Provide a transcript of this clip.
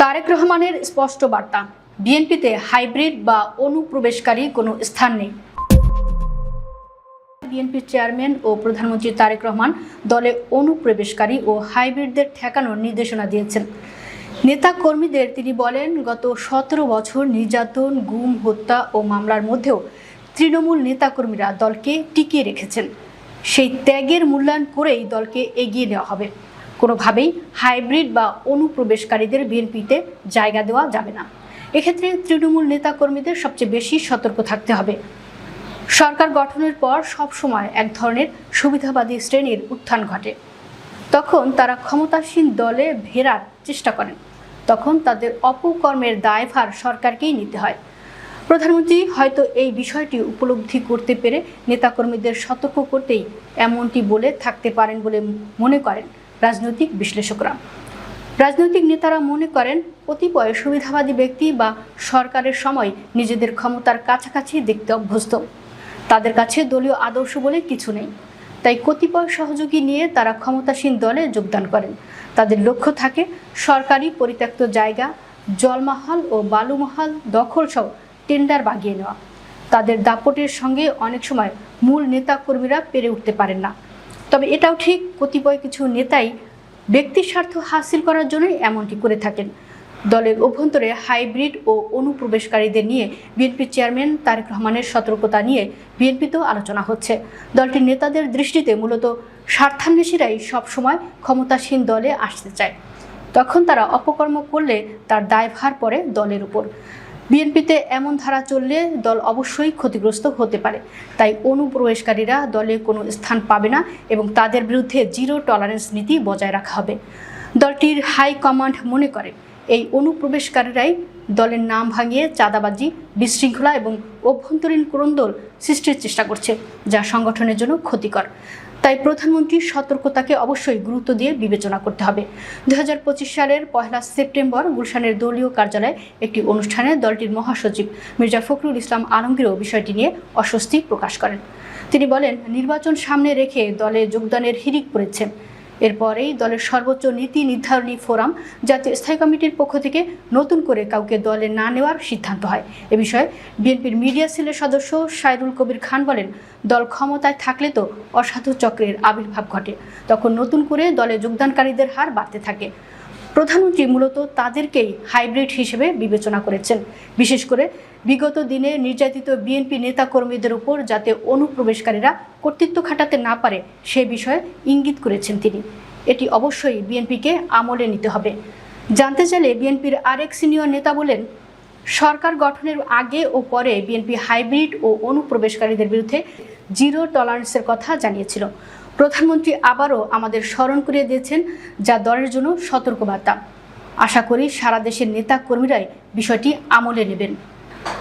তারেক রহমানের স্পষ্ট বার্তা, বিএনপিতে হাইব্রিড বা অনুপ্রবেশকারী কোনো স্থান নেই। বিএনপির চেয়ারম্যান ও প্রধানমন্ত্রী তারেক রহমান দলে অনুপ্রবেশকারী ও হাইব্রিডদের ঠেকানোর নির্দেশনা দিয়েছেন। নেতা কর্মীদের তিনি বলেন, গত 17 বছর নির্যাতন, গুম, হত্যা ও মামলার মধ্যেও তৃণমূল নেতাকর্মীরা দলকে টিকিয়ে রেখেছেন। সেই ত্যাগের মূল্যায়ন করেই দলকে এগিয়ে নেওয়া হবে। কোনোভাবেই হাইব্রিড বা অনুপ্রবেশকারীদের বিএনপিতে জায়গা দেওয়া যাবে না। এক্ষেত্রে তৃণমূল নেতাকর্মীদের সবচেয়ে বেশি সতর্ক থাকতে হবে। সরকার গঠনের পর সবসময় এক ধরনের সুবিধাবাদী শ্রেণীর উত্থান ঘটে। তখন তারা ক্ষমতাসীন দলে ফেরার চেষ্টা করেন। তখন তাদের অপকর্মের দায়ভার সরকারকেই নিতে হয়। প্রধানমন্ত্রী হয়তো এই বিষয়টি উপলব্ধি করতে পেরে নেতাকর্মীদের সতর্ক করতেই এমনটি বলে থাকতে পারেন বলে মনে করেন রাজনৈতিক বিশ্লেষকরা। রাজনৈতিক নেতারা মনে করেন, কতিপয় সুবিধাবাদী ব্যক্তি বা সরকারের সময় নিজেদের ক্ষমতার কাছাকাছি দেখতে অভ্যস্ত। তাদের কাছে দলীয় আদর্শ বলে কিছু নেই। তাই কতিপয় সহযোগী নিয়ে তারা ক্ষমতাসীন দলে যোগদান করেন। তাদের লক্ষ্য থাকে সরকারি পরিত্যক্ত জায়গা, জলমহল ও বালুমহল দখলসহ টেন্ডার বাগিয়ে নেওয়া। তাদের দাপটের সঙ্গে অনেক সময় মূল নেতাকর্মীরা পেরে উঠতে পারেন না। তবে এটাও ঠিক, কতিপয় কিছু নেতাই ব্যক্তি স্বার্থ হাসিল করার জন্যই এমনটি করে থাকেন। দলের অভ্যন্তরে হাইব্রিড ও অনুপ্রবেশকারীদের নিয়ে বিএনপির চেয়ারম্যান তারেক রহমানের সতর্কতা নিয়ে বিএনপিতেও আলোচনা হচ্ছে। দলটির নেতাদের দৃষ্টিতে মূলত স্বার্থান্বেষীরাই সবসময় ক্ষমতাসীন দলে আসতে চায়। তখন তারা অপকর্ম করলে তার দায়ভার পড়ে দলের উপর। বিএনপিতে এমন ধারা চললে দল অবশ্যই ক্ষতিগ্রস্ত হতে পারে। তাই অনুপ্রবেশকারীরা দলে কোনো স্থান পাবে না এবং তাদের বিরুদ্ধে জিরো টলারেন্স নীতি বজায় রাখা হবে। দলটির হাইকমান্ড মনে করে এই অনুপ্রবেশকারীরাই দলের নাম ভাঙিয়ে চাঁদাবাজি, বিশৃঙ্খলা এবং অভ্যন্তরীণ কোন্দল সৃষ্টির চেষ্টা করছে, যা সংগঠনের জন্য ক্ষতিকর। তাই প্রধানমন্ত্রীর সতর্কতাকে অবশ্যই গুরুত্ব দিয়ে বিবেচনা করতে হবে। 2025 সালের 1 সেপ্টেম্বর গুলশানের দলীয় কার্যালয়ে একটি অনুষ্ঠানে দলটির মহাসচিব মির্জা ফখরুল ইসলাম আলমগীরও বিষয়টি নিয়ে অস্বস্তি প্রকাশ করেন। তিনি বলেন, নির্বাচন সামনে রেখে দলে যোগদানের হিড়িক পড়েছেন। এরপরেই দলের সর্বোচ্চ নীতি নির্ধারণী ফোরাম জাতীয় স্থায়ী কমিটির পক্ষ থেকে নতুন করে কাউকে দলে না নেওয়ার সিদ্ধান্ত হয়। এ বিষয়ে বিএনপির মিডিয়া সেলের সদস্য সাইরুল কবির খান বলেন, দল ক্ষমতায় থাকলে তো অসাধু চক্রের আবির্ভাব ঘটে, তখন নতুন করে দলে যোগদানকারীদের হার বাড়তে থাকে। প্রধানমন্ত্রী মূলত তাদেরকেই হাইব্রিড হিসেবে বিবেচনা করেছেন। বিশেষ করে বিগত দিনে নির্যাতিত বিএনপি নেতাকর্মীদের উপর যাতে অনুপ্রবেশকারীরা কর্তৃত্ব খাটাতে না পারে সে বিষয়ে ইঙ্গিত করেছেন তিনি। এটি অবশ্যই বিএনপিকে আমলে নিতে হবে। জানতে চাইলে বিএনপির আরেক সিনিয়র নেতা বলেন, সরকার গঠনের আগে ও পরে বিএনপি হাইব্রিড ও অনুপ্রবেশকারীদের বিরুদ্ধে জিরো টলারেন্সের কথা জানিয়েছিল। প্রধানমন্ত্রী আবারও আমাদের স্মরণ করিয়ে দিয়েছেন, যা দলের জন্য সতর্কবার্তা। আশা করি সারা দেশের নেতা কর্মীরাই বিষয়টি আমলে নেবেন।